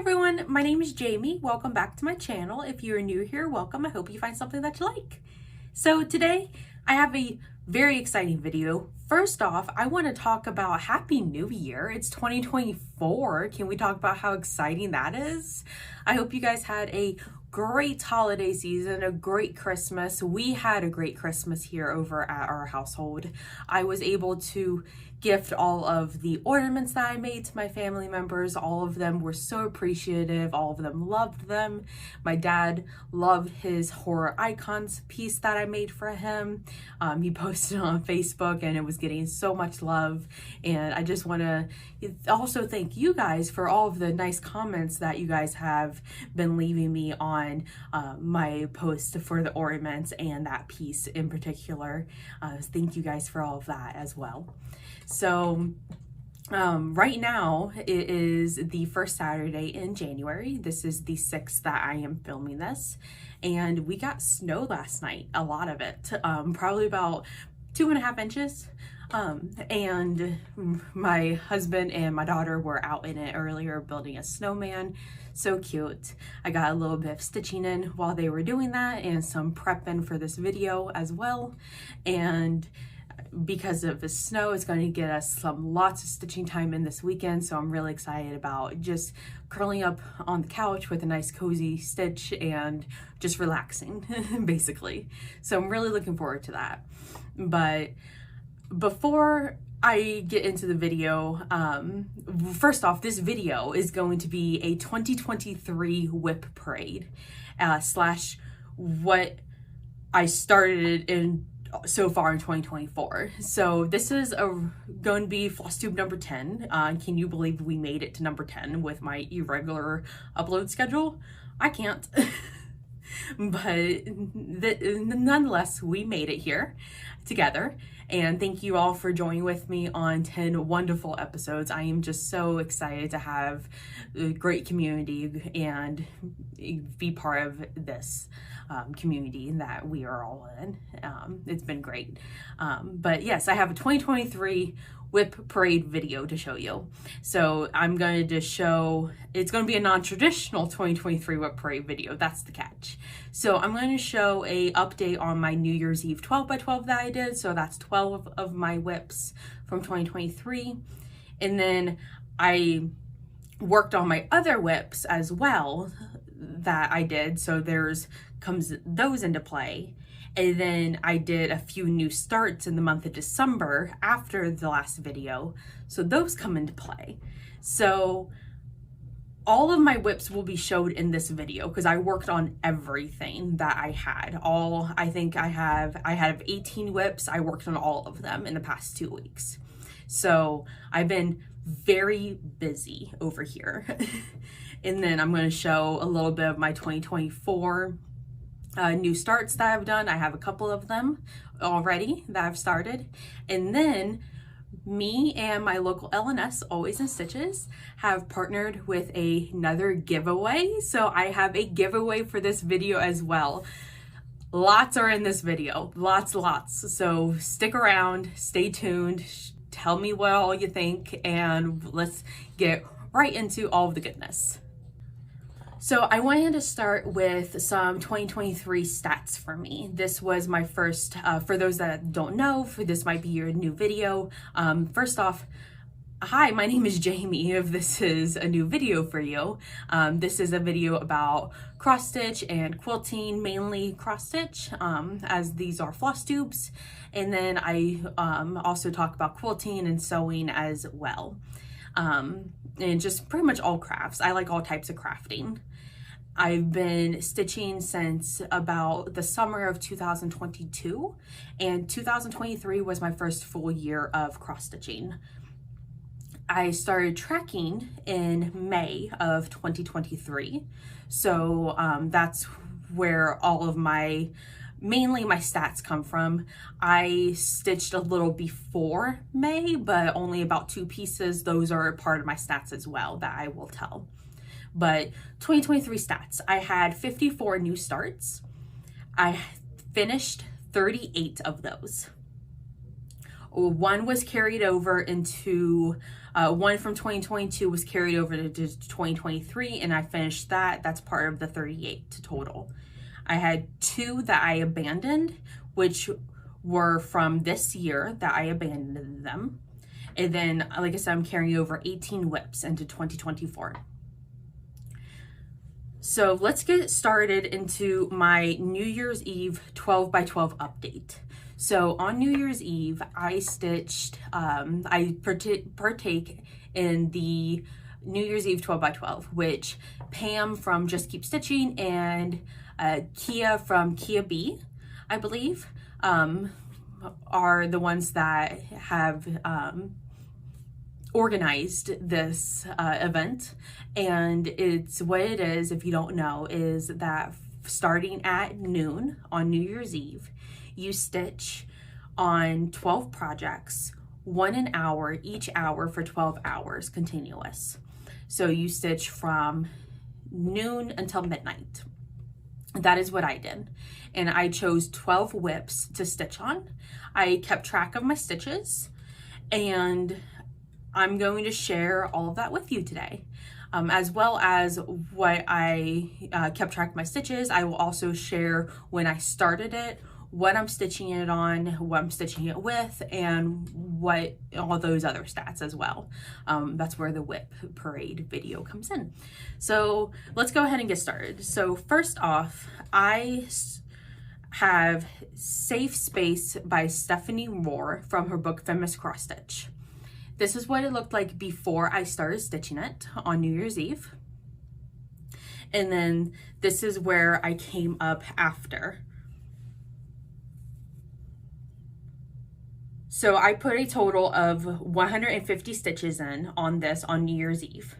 everyone, my name is Jamie. Welcome back to my channel. If you're new here, welcome. I hope you find something that you like. So today I have a very exciting video. First off, I want to talk about Happy New Year. It's 2024. Can we talk about how exciting that is? I hope you guys had a great holiday season, a great Christmas. We had a great Christmas here over at our household. I was able to gift all of the ornaments that I made to my family members. All of them were so appreciative. All of them loved them. My dad loved his horror icons piece that I made for him. He posted it on Facebook and it was getting so much love. And I just want to also thank you guys for all of the nice comments that you guys have been leaving me on my post for the ornaments and that piece in particular. Thank you guys for all of that as well. So right now it is the first Saturday in January. This is the 6th that I am filming this, and we got snow last night, a lot of it, probably about 2.5 inches. And my husband and my daughter were out in it earlier building a snowman. So cute. I got a little bit of stitching in while they were doing that and some prepping for this video as well. And because of the snow, it's going to get us lots of stitching time in this weekend. So I'm really excited about just curling up on the couch with a nice cozy stitch and just relaxing basically. So I'm really looking forward to that. But before I get into the video, first off, this video is going to be a 2023 WIP parade slash what I started in so far in 2024. So this is going to be Flosstube number 10. Can you believe we made it to number 10 with my irregular upload schedule? I can't. But nonetheless, we made it here together. And thank you all for joining with me on 10 wonderful episodes. I am just so excited to have a great community and be part of this community that we are all in. It's been great. But yes, I have a 2023 WIP parade video to show you. So I'm going to just show, it's going to be a non-traditional 2023 WIP parade video. That's the catch. So I'm going to show a update on my New Year's Eve 12 by 12 that I did. So that's 12 of my WIPs from 2023. And then I worked on my other WIPs as well that I did. So comes those into play. And then I did a few new starts in the month of December after the last video. So those come into play. So all of my WIPs will be showed in this video because I worked on everything that I had. I think I have 18 WIPs. I worked on all of them in the past 2 weeks. So I've been very busy over here. And then I'm going to show a little bit of my 2024 new starts that I've done. I have a couple of them already that I've started. And then me and my local LNS, Always in Stitches, have partnered with another giveaway. So I have a giveaway for this video as well. Lots are in this video, lots. So stick around, stay tuned, tell me what all you think, and let's get right into all of the goodness. So I wanted to start with some 2023 stats for me. This was my first, for those that don't know, this might be your new video. First off, hi, my name is Jamie. If this is a new video for you, this is a video about cross stitch and quilting, mainly cross stitch, as these are floss tubes. And then I also talk about quilting and sewing as well. And just pretty much all crafts. I like all types of crafting. I've been stitching since about the summer of 2022, and 2023 was my first full year of cross stitching. I started tracking in May of 2023. So that's where all of mainly my stats come from. I stitched a little before May, but only about 2 pieces. Those are part of my stats as well that I will tell. But 2023 stats, I had 54 new starts. I finished 38 of those. One was carried over into, one from 2022 was carried over to 2023, and I finished that. That's part of the 38 total. I had 2 that I abandoned, which were from this year that I abandoned them. And then, like I said, I'm carrying over 18 WIPs into 2024. So let's get started into my New Year's Eve 12 by 12 update. So on New Year's Eve, I stitched, I partake in the New Year's Eve 12 by 12, which Pam from Just Keep Stitching and Kia from Kia B, I believe, are the ones that have organized this event. And it's what it is, if you don't know, is that starting at noon on New Year's Eve, you stitch on 12 projects, 1 an hour, each hour for 12 hours continuous. So you stitch from noon until midnight. That is what I did. And I chose 12 WIPs to stitch on. I kept track of my stitches, and I'm going to share all of that with you today. As well as what I kept track of my stitches. I will also share when I started it, what I'm stitching it on, what I'm stitching it with, and what all those other stats as well. That's where the WIP parade video comes in. So let's go ahead and get started. So first off, I have Safe Space by Stephanie Rohr from her book Feminist Cross Stitch. This is what it looked like before I started stitching it on New Year's Eve. And then this is where I came up after. So I put a total of 150 stitches in on this on New Year's Eve.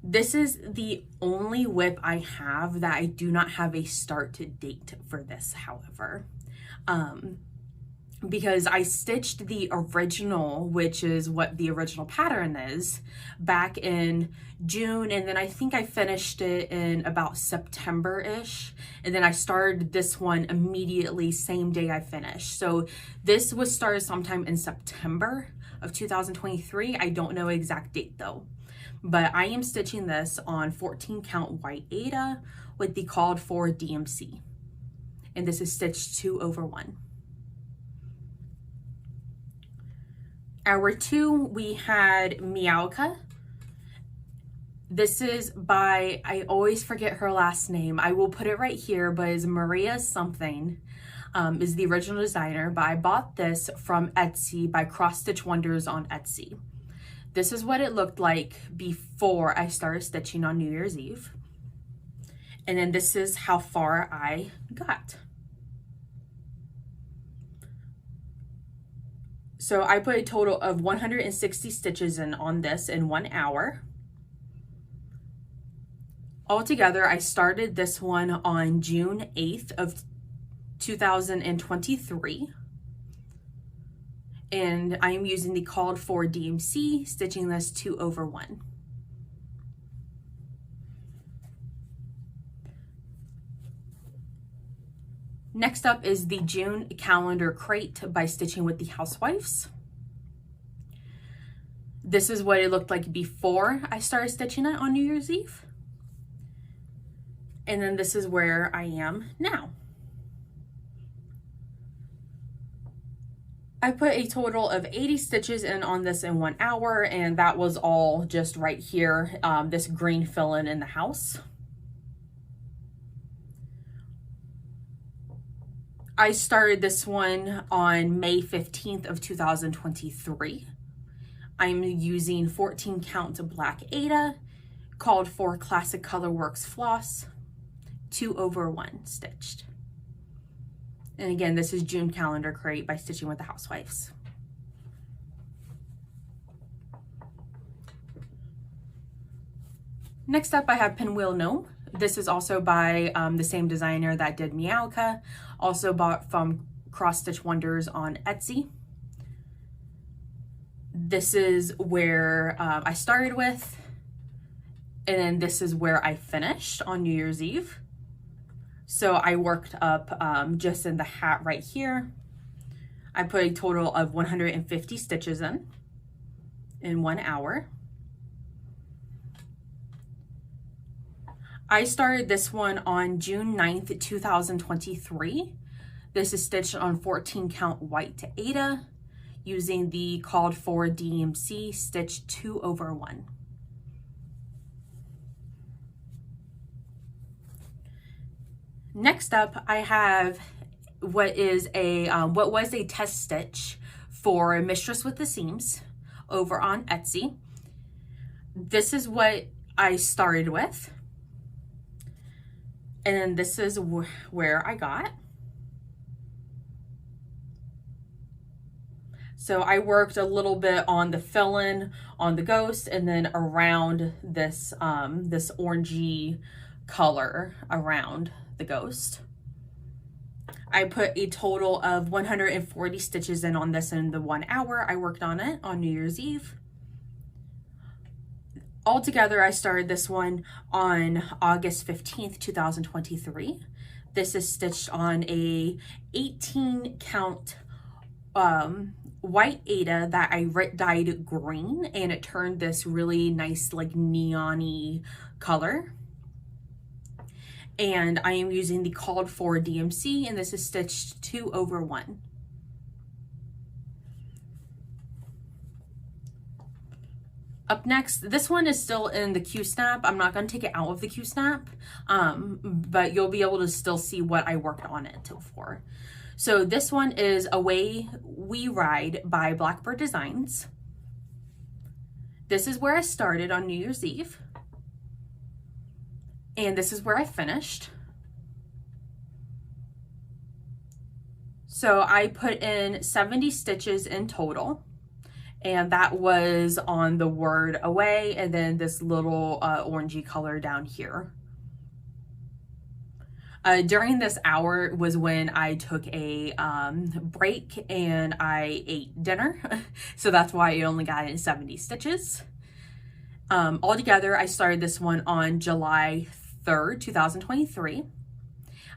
This is the only WIP I have that I do not have a start date for this, however. Because I stitched the original, which is what the original pattern is, back in June, and then I think I finished it in about September-ish, and then I started this one immediately same day I finished. So this was started sometime in September of 2023. I don't know exact date though, but I am stitching this on 14 count white Aida with the called for DMC, and this is stitch 2 over 1. Hour 2, we had Miauka. This is by, I always forget her last name. I will put it right here, but it's Maria something, is the original designer. But I bought this from Etsy by Cross Stitch Wonders on Etsy. This is what it looked like before I started stitching on New Year's Eve. And then this is how far I got. So I put a total of 160 stitches in on this in 1 hour. Altogether, I started this one on June 8th of 2023. And I am using the called for DMC, stitching this 2 over 1. Next up is the June calendar crate by Stitching with the Housewives. This is what it looked like before I started stitching it on New Year's Eve. And then this is where I am now. I put a total of 80 stitches in on this in 1 hour, and that was all just right here, this green fill-in in the house. I started this one on May 15th of 2023. I'm using 14 count black Aida, called for Classic Colorworks floss, 2 over 1 stitched. And again, this is June calendar crate by Stitching with the Housewives. Next up, I have Pinwheel Gnome. This is also by the same designer that did Miauka, also bought from Cross Stitch Wonders on Etsy. This is where I started with, and then this is where I finished on New Year's Eve. So I worked up just in the hat right here. I put a total of 150 stitches in 1 hour. I started this one on June 9th, 2023. This is stitched on 14 count white to Aida using the called for DMC stitch 2/1. Next up, I have what was a test stitch for Mistress with the Seams over on Etsy. This is what I started with, and this is where I got. So I worked a little bit on the fill-in on the ghost, and then around this this orangey color around the ghost. I put a total of 140 stitches in on this in the 1 hour I worked on it on New Year's Eve. Altogether, I started this one on August 15th, 2023. This is stitched on a 18 count white Aida that I dyed green, and it turned this really nice like neon-y color. And I am using the called for DMC, and this is stitched 2/1. Up next, this one is still in the Q-snap. I'm not going to take it out of the Q-snap, but you'll be able to still see what I worked on it for. So this one is Away We Ride by Blackbird Designs. This is where I started on New Year's Eve. And this is where I finished. So I put in 70 stitches in total, and that was on the word away, and then this little orangey color down here. During this hour was when I took a break and I ate dinner. So that's why I only got in 70 stitches. Altogether, I started this one on July 3rd, 2023.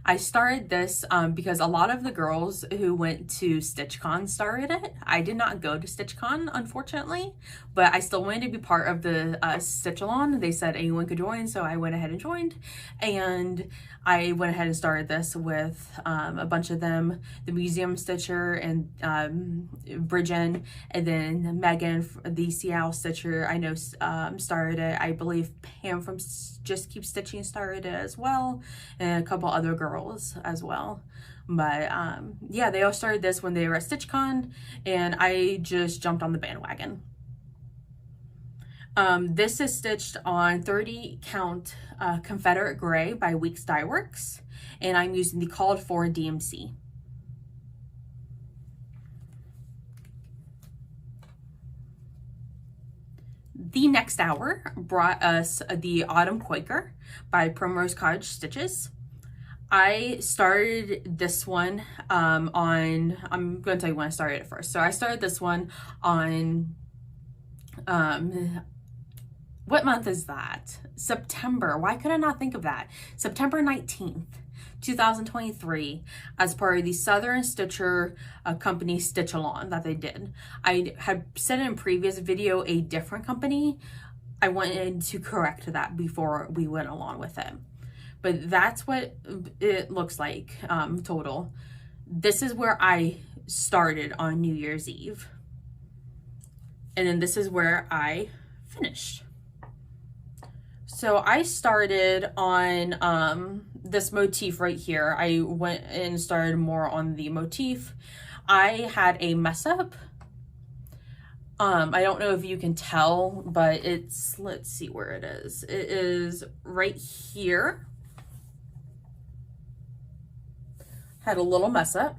I started this because a lot of the girls who went to StitchCon started it. I did not go to StitchCon, unfortunately, but I still wanted to be part of the Stitch-along. They said anyone could join, so I went ahead and joined, and I went ahead and started this with a bunch of them, the Museum Stitcher and Bridgen, and then Megan, the Seattle Stitcher, I know started it. I believe Pam from Just Keep Stitching started it as well, and a couple other girls as well. But yeah, they all started this when they were at StitchCon, and I just jumped on the bandwagon. This is stitched on 30 count Confederate Gray by Weeks Dye Works, and I'm using the called for DMC. The next hour brought us the Autumn Quaker by Primrose Cottage Stitches. I started this one I'm going to tell you when I started it first. So I started this one on, what month is that? September. Why could I not think of that? September 19th, 2023, as part of the Southern Stitcher company Stitch-along that they did. I had said in a previous video a different company. I wanted to correct that before we went along with it. But that's what it looks like total. This is where I started on New Year's Eve. And then this is where I finished. So I started on this motif right here. I went and started more on the motif. I had a mess up. I don't know if you can tell, but it's, let's see where it is. It is right here. Had a little mess up.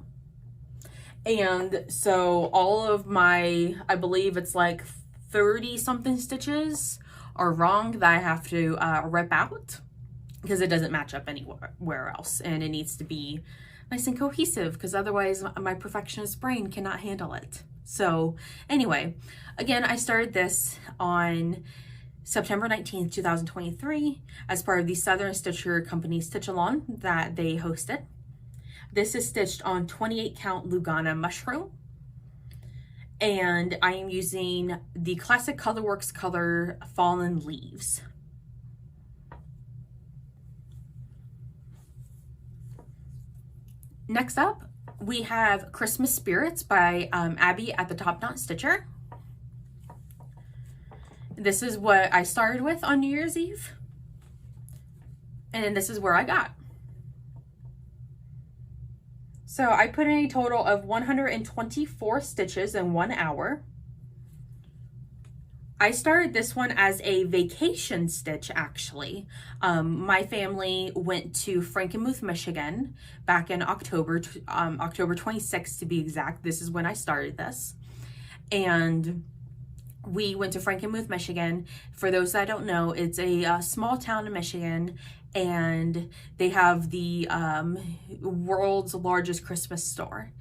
And so all of my, I believe it's like 30 something stitches are wrong that I have to rip out because it doesn't match up anywhere else, and it needs to be nice and cohesive because otherwise my perfectionist brain cannot handle it. So anyway, again, I started this on September 19th, 2023 as part of the Southern Stitcher Company Stitch-along that they hosted. This is stitched on 28 count Lugana Mushroom and I am using the Classic Colorworks color Fallen Leaves. Next up, we have Christmas Spirits by Abby at the Top Knot Stitcher. This is what I started with on New Year's Eve, and then this is where I got. So I put in a total of 124 stitches in 1 hour. I started this one as a vacation stitch, actually. My family went to Frankenmuth, Michigan back in October 26th to be exact. This is when I started this. And we went to Frankenmuth, Michigan. For those that don't know, it's a small town in Michigan, and they have the world's largest Christmas store.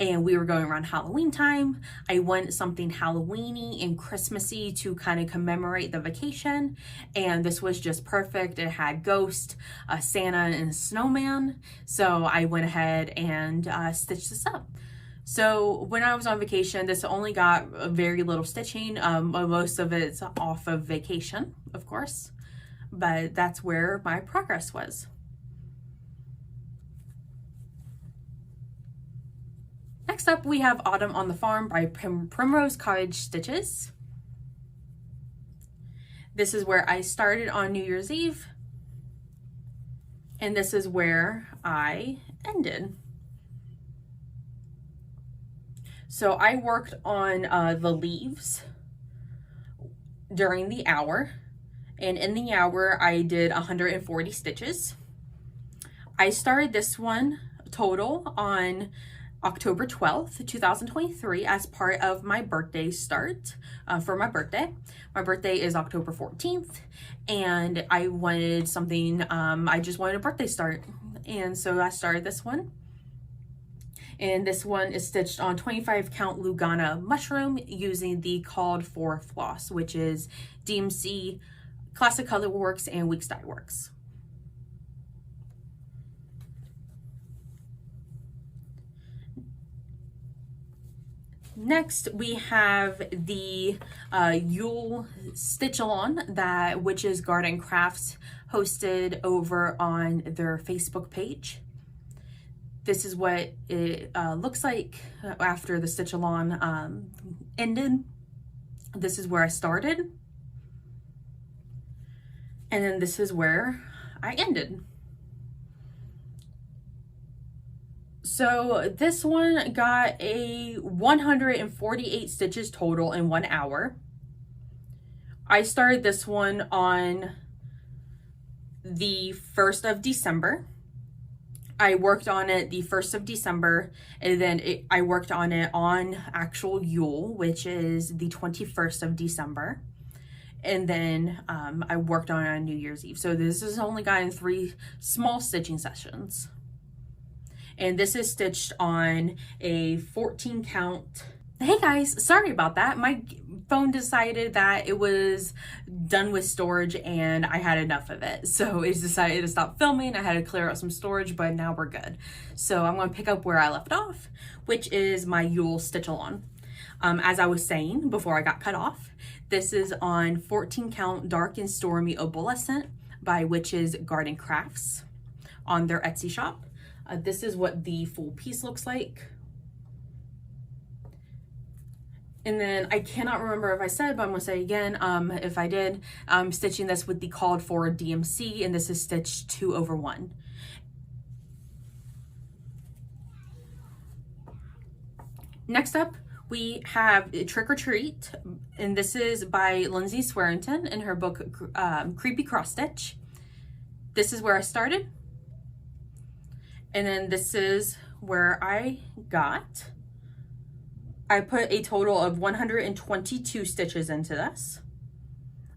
And we were going around Halloween time. I wanted something Halloweeny and Christmassy to kind of commemorate the vacation. And this was just perfect. It had Ghost, Santa, and a snowman. So I went ahead and stitched this up. So when I was on vacation, this only got very little stitching. Most of it's off of vacation, of course. But that's where my progress was. Next up, we have Autumn on the Farm by Primrose Cottage Stitches. This is where I started on New Year's Eve, and this is where I ended. So I worked on the leaves during the hour, and in the hour I did 140 stitches. I started this one total on October 12th, 2023 as part of my birthday start for my birthday. My birthday is October 14th, and I wanted something, I just wanted a birthday start. And so I started this one. And this one is stitched on 25 count Lugana mushroom using the called for floss, which is DMC, Classic Colorworks, and Weeks Dye Works. Next, we have the Yule Stitch-Along, which is Garden Crafts, hosted over on their Facebook page. This is what it looks like after the Stitch-Along ended. This is where I started. And then this is where I ended. So this one got a 148 stitches total in 1 hour. I started this one on the 1st of December. I worked on it the 1st of December, and then I worked on it on actual Yule, which is the 21st of December. And then I worked on it on New Year's Eve. So this has only gotten 3 small stitching sessions. And this is stitched on a 14 count. Hey guys, sorry about that. My phone decided that it was done with storage and I had enough of it. So it decided to stop filming. I had to clear out some storage, but now we're good. So I'm going to pick up where I left off, which is my Yule Stitch-Along. As I was saying before I got cut off, this is on 14 count Dark and Stormy Opalescent by Witch's Garden Crafts on their Etsy shop. This is what the full piece looks like. And then I cannot remember if I said, but I'm going to say again, if I did, I'm stitching this with the called for DMC, and this is stitched 2/1. Next up, we have Trick or Treat, and this is by Lindsay Swearington in her book Creepy Cross Stitch. This is where I started. And then this is where I got. I put a total of 122 stitches into this.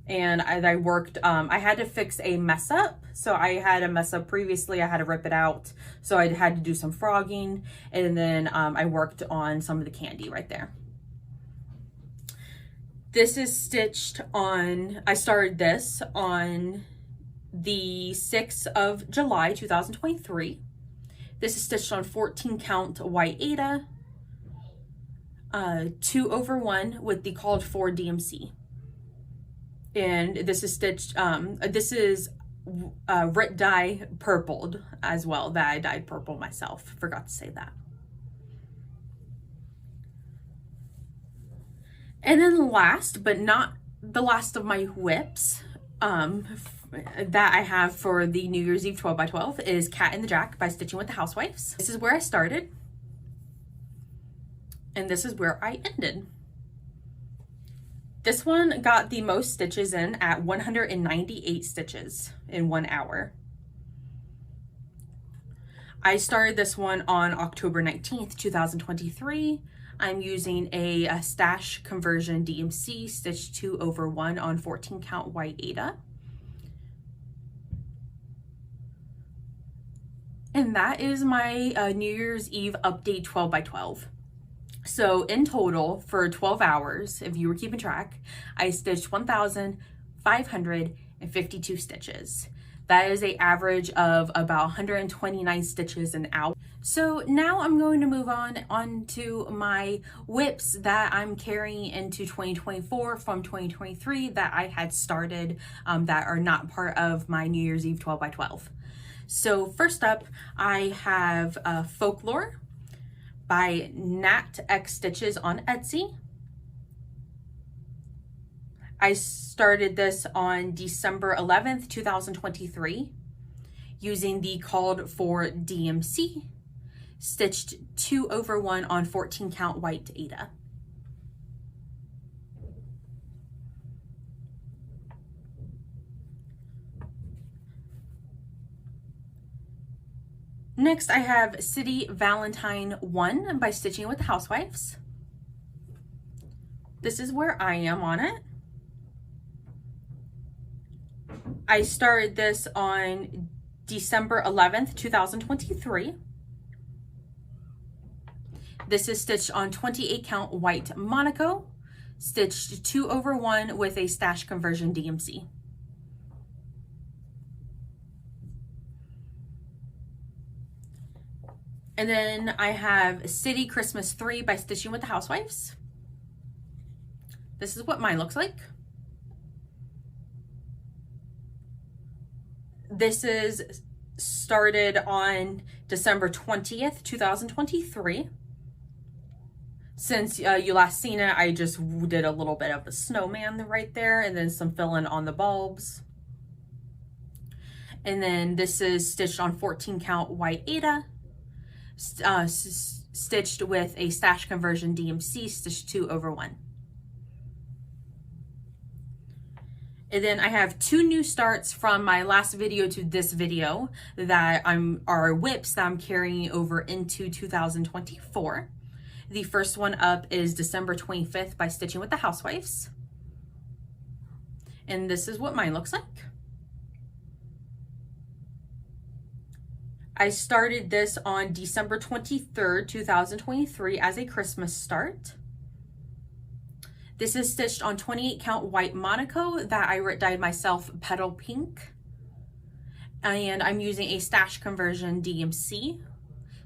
And I worked, I had to fix a mess up. So I had a mess up previously, I had to rip it out. So I had to do some frogging. And then I worked on some of the candy right there. This is stitched on, I started this on the 6th of July, 2023. This is stitched on 14 count white Aida. 2/1 with the called for DMC. And this is stitched, this is RIT dye purpled as well, that I dyed purple myself. Forgot to say that. And then last, but not the last of my WIPs, that I have for the New Year's Eve 12x12 is Cat in the Jack by Stitching with the Housewives. This is where I started, and this is where I ended. This one got the most stitches in at 198 stitches in 1 hour. I started this one on October 19th, 2023. I'm using a stash conversion DMC stitch 2/1 on 14 count white Aida. And that is my New Year's Eve update 12x12. So in total for 12 hours, if you were keeping track, I stitched 1,552 stitches. That is an average of about 129 stitches an hour. So now I'm going to move on to my WIPs that I'm carrying into 2024 from 2023 that I had started that are not part of my New Year's Eve 12x12. So first up, I have Folklore by Nat X Stitches on Etsy. I started this on December 11th, 2023, using the called for DMC, stitched 2/1 on 14 count white Aida. Next, I have City Valentine 1 by Stitching with the Housewives. This is where I am on it. I started this on December 11th, 2023. This is stitched on 28 count white Monaco, stitched 2/1 with a stash conversion DMC. And then I have City Christmas 3 by Stitching with the Housewives. This is what mine looks like. This is started on December 20th, 2023. Since you last seen it, I just did a little bit of a snowman right there and then some filling on the bulbs. And then this is stitched on 14 count white Aida, stitched with a stash conversion DMC, stitched 2/1. And then I have two new starts from my last video to this video that are WIPs that I'm carrying over into 2024. The first one up is December 25th by Stitching with the Housewives. And this is what mine looks like. I started this on December 23rd, 2023 as a Christmas start. This is stitched on 28 count white Monaco that I dyed myself petal pink. And I'm using a stash conversion DMC,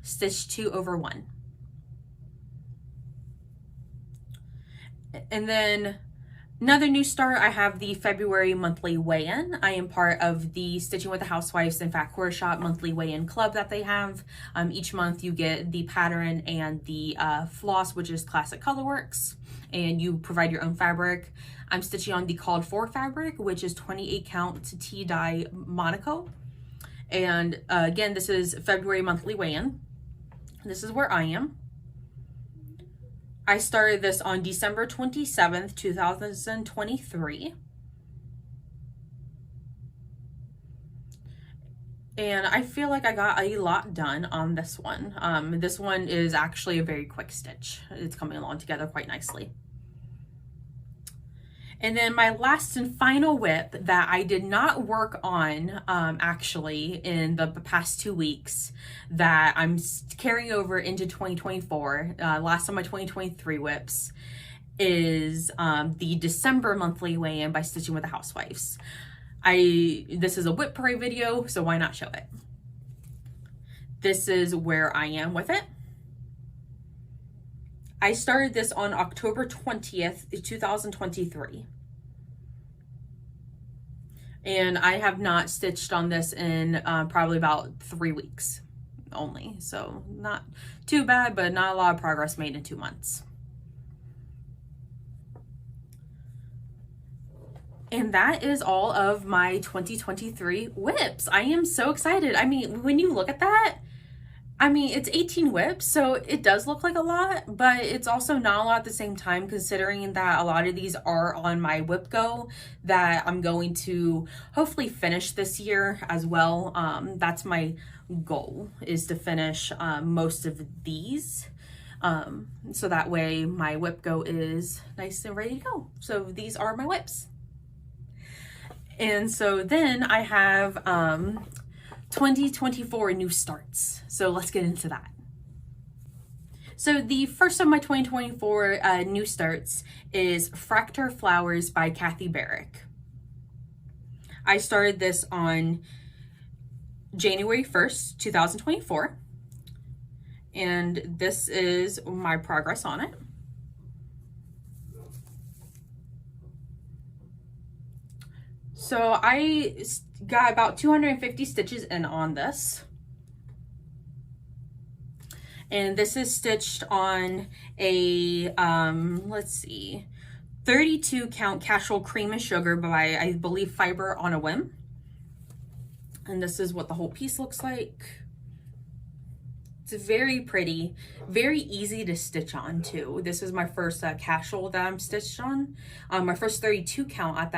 stitched 2/1. And then another new start, I have the February monthly weigh-in. I am part of the Stitching with the Housewives and Fat Quarter Shop monthly weigh-in club that they have. Each month you get the pattern and the floss, which is Classic Colorworks, and you provide your own fabric. I'm stitching on the called for fabric, which is 28 count tea dye Monaco. And again, this is February monthly weigh-in. This is where I am. I started this on December 27th, 2023. And I feel like I got a lot done on this one. This one is actually a very quick stitch. It's coming along together quite nicely. And then my last and final WIP that I did not work on actually in the past 2 weeks that I'm carrying over into 2024, last of my 2023 WIPs, is the December monthly weigh-in by Stitching with the Housewives. This is a WIP parade video, so why not show it? This is where I am with it. I started this on October 20th, 2023. And I have not stitched on this in probably about 3 weeks only. So not too bad, but not a lot of progress made in 2 months. And that is all of my 2023 WIPs. I am so excited. I mean, when you look at that, I mean, it's 18 WIPs, so it does look like a lot, but it's also not a lot at the same time, considering that a lot of these are on my WIP Go that I'm going to hopefully finish this year as well. That's my goal, is to finish most of these. So that way my WIP Go is nice and ready to go. So these are my WIPs. And so then I have 2024 new starts. So let's get into that. So the first of my 2024 new starts is Fractal Flowers by Kathy Barrick. I started this on January 1st, 2024. And this is my progress on it. So I got about 250 stitches in on this. And this is stitched on a, let's see, 32 count Casual Cream and Sugar by, I believe, Fiber on a Whim. And this is what the whole piece looks like. It's very pretty, very easy to stitch on too. This is my first casual that I'm stitched on. My first 32 count at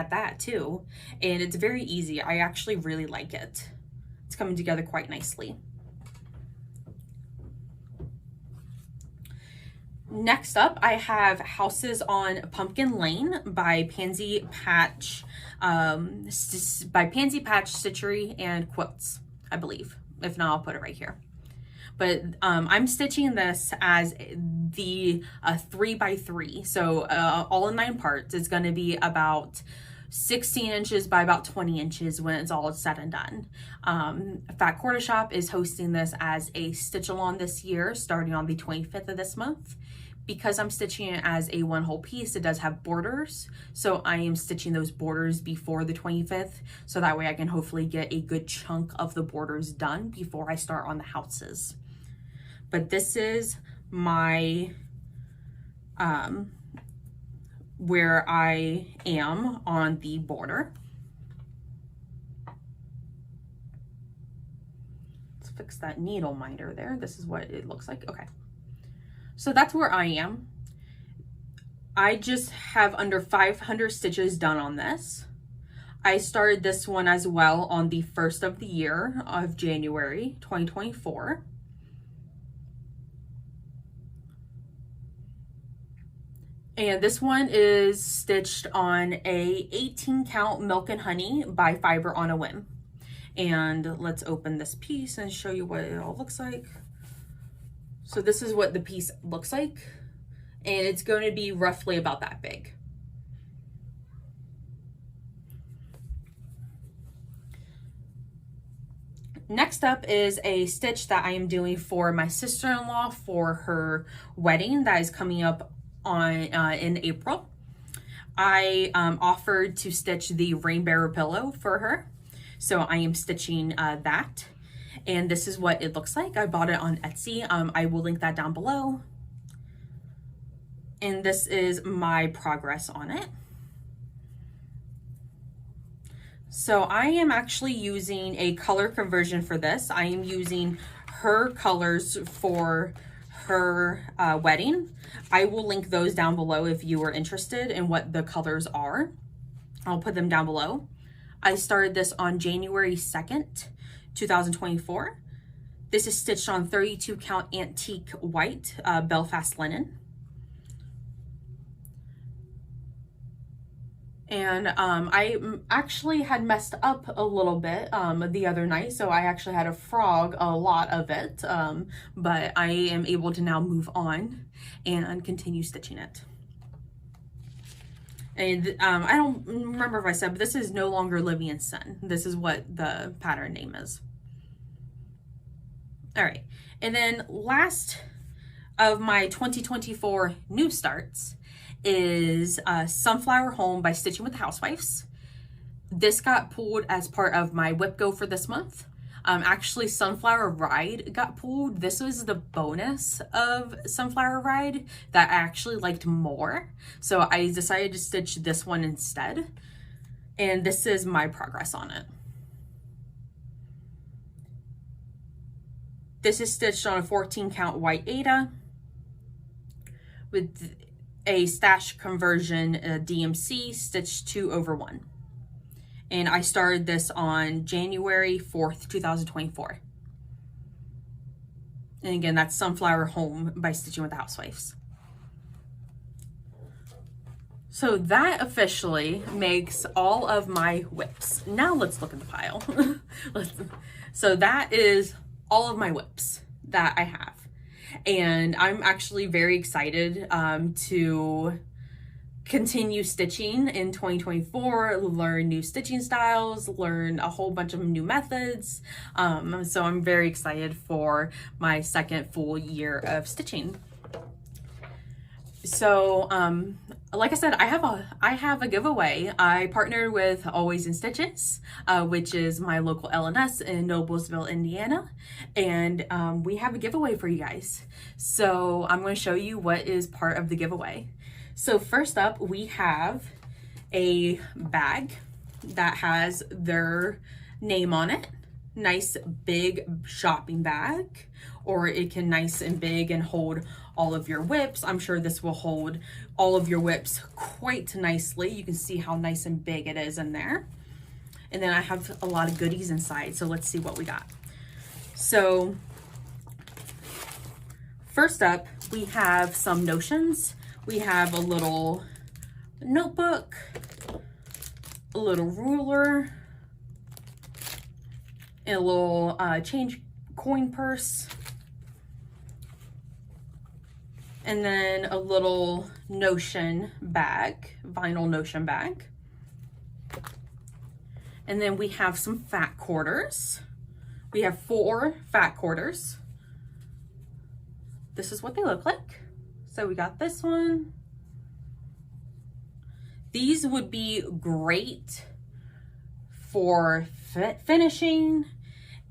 that too. And it's very easy. I actually really like it. It's coming together quite nicely. Next up, I have Houses on Pumpkin Lane by Pansy Patch, Stitchery and Quilts, I believe. If not, I'll put it right here. But I'm stitching this as the 3x3, so all in 9 parts. It's going to be about 16 inches by about 20 inches when it's all said and done. Fat Quarter Shop is hosting this as a stitch along this year, starting on the 25th of this month. Because I'm stitching it as a one whole piece, it does have borders. So I am stitching those borders before the 25th. So that way I can hopefully get a good chunk of the borders done before I start on the houses. But this is my, where I am on the border. Let's fix that needle minder there. This is what it looks like. Okay. So that's where I am. I just have under 500 stitches done on this. I started this one as well on the 1st of the year of January 2024. And this one is stitched on a 18 count Milk and Honey by Fiber on a Whim. And let's open this piece and show you what it all looks like. So this is what the piece looks like, and it's going to be roughly about that big. Next up is a stitch that I am doing for my sister-in-law for her wedding that is coming up on in April. I offered to stitch the rain bearer pillow for her, so I am stitching that. And this is what it looks like. I bought it on Etsy. I will link that down below. And this is my progress on it. So I am actually using a color conversion for this. I am using her colors for her wedding. I will link those down below if you are interested in what the colors are. I'll put them down below. I started this on January 2nd. 2024. This is stitched on 32 count antique white Belfast linen. And I actually had messed up a little bit the other night, so I actually had to frog a lot of it, but I am able to now move on and continue stitching it. And I don't remember if I said, but this is No Longer Living in Sin. This is what the pattern name is. All right. And then last of my 2024 new starts is Sunflower Home by Stitching with the Housewives. This got pulled as part of my WIP go for this month. Actually, Sunflower Ride got pulled. This was the bonus of Sunflower Ride that I actually liked more. So I decided to stitch this one instead. And this is my progress on it. This is stitched on a 14 count white Aida with a stash conversion DMC stitched 2/1. And I started this on January 4th, 2024. And again, that's Sunflower Home by Stitching with the Housewives. So that officially makes all of my WIPs. Now let's look at the pile. So that is all of my WIPs that I have. And I'm actually very excited to continue stitching in 2024, learn new stitching styles, learn a whole bunch of new methods. So I'm very excited for my second full year of stitching. So, like I said, I have a giveaway. I partnered with Always in Stitches, which is my local LNS in Noblesville, Indiana. And we have a giveaway for you guys. So I'm going to show you what is part of the giveaway. So first up, we have a bag that has their name on it. Nice big shopping bag, or it can nice and big and hold all of your WIPs. I'm sure this will hold all of your WIPs quite nicely. You can see how nice and big it is in there. And then I have a lot of goodies inside. So let's see what we got. So first up, we have some notions. We have a little notebook, a little ruler, and a little change coin purse, and then a little notion bag, vinyl notion bag. And then we have some fat quarters. We have 4 fat quarters. This is what they look like. So we got this one. These would be great for finishing.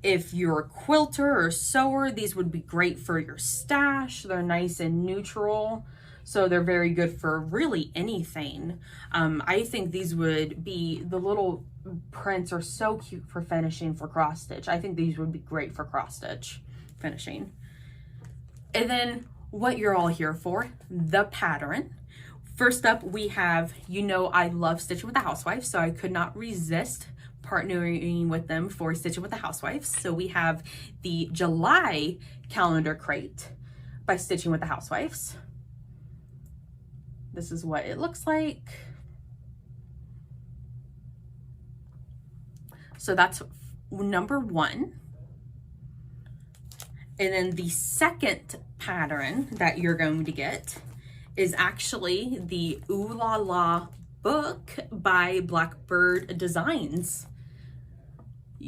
If you're a quilter or sewer, these would be great for your stash. They're nice and neutral, so they're very good for really anything. I think these would be, the little prints are so cute for finishing for cross stitch. I think these would be great for cross stitch finishing. And then what you're all here for, the pattern. First up, we have, you know, I love Stitching with the Housewives, so I could not resist partnering with them for Stitching with the Housewives. So we have the July calendar crate by Stitching with the Housewives. This is what it looks like. So that's number 1. And then the second pattern that you're going to get is actually the Ooh La La book by Blackbird Designs.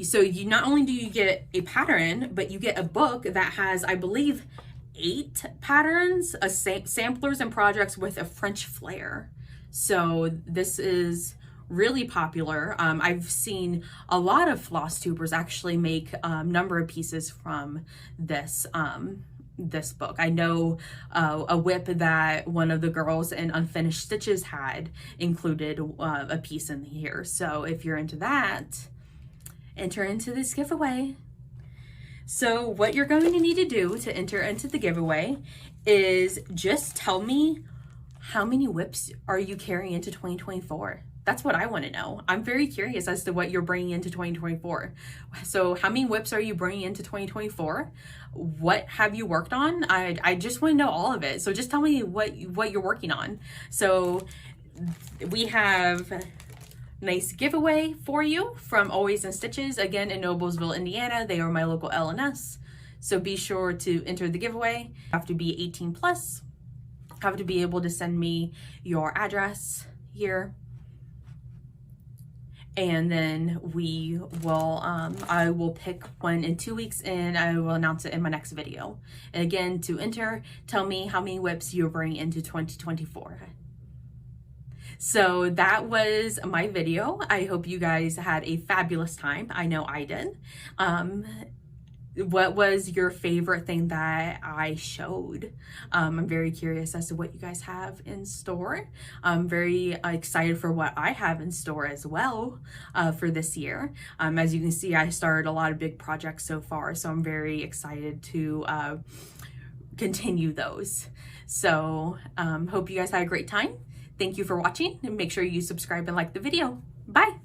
So you not only do you get a pattern, but you get a book that has, I believe, 8 patterns, samplers and projects with a French flair. So this is really popular. I've seen a lot of Flosstubers actually make a number of pieces from this this book. I know a WIP that one of the girls in Unfinished Stitches had included a piece in here. So if you're into that, enter into this giveaway. So what you're going to need to do to enter into the giveaway is just tell me how many WIPs are you carrying into 2024. That's what I want to know. I'm very curious as to what you're bringing into 2024. So how many WIPs are you bringing into 2024? What have you worked on? I just want to know all of it. So just tell me what you're working on. So we have a nice giveaway for you from Always in Stitches, again in Noblesville, Indiana. They are my local LNS. So be sure to enter the giveaway. You have to be 18 plus. Have to be able to send me your address here. and then we will, I will pick one in 2 weeks and I will announce it in my next video. And again, to enter, tell me how many WIPs you'll bring into 2024. So that was my video. I hope you guys had a fabulous time. I know I did. What was your favorite thing that I showed? I'm very curious as to what you guys have in store. I'm very excited for what I have in store as well for this year. As you can see, I started a lot of big projects so far, so I'm very excited to continue those. So hope you guys had a great time. Thank you for watching, and make sure you subscribe and like the video. Bye.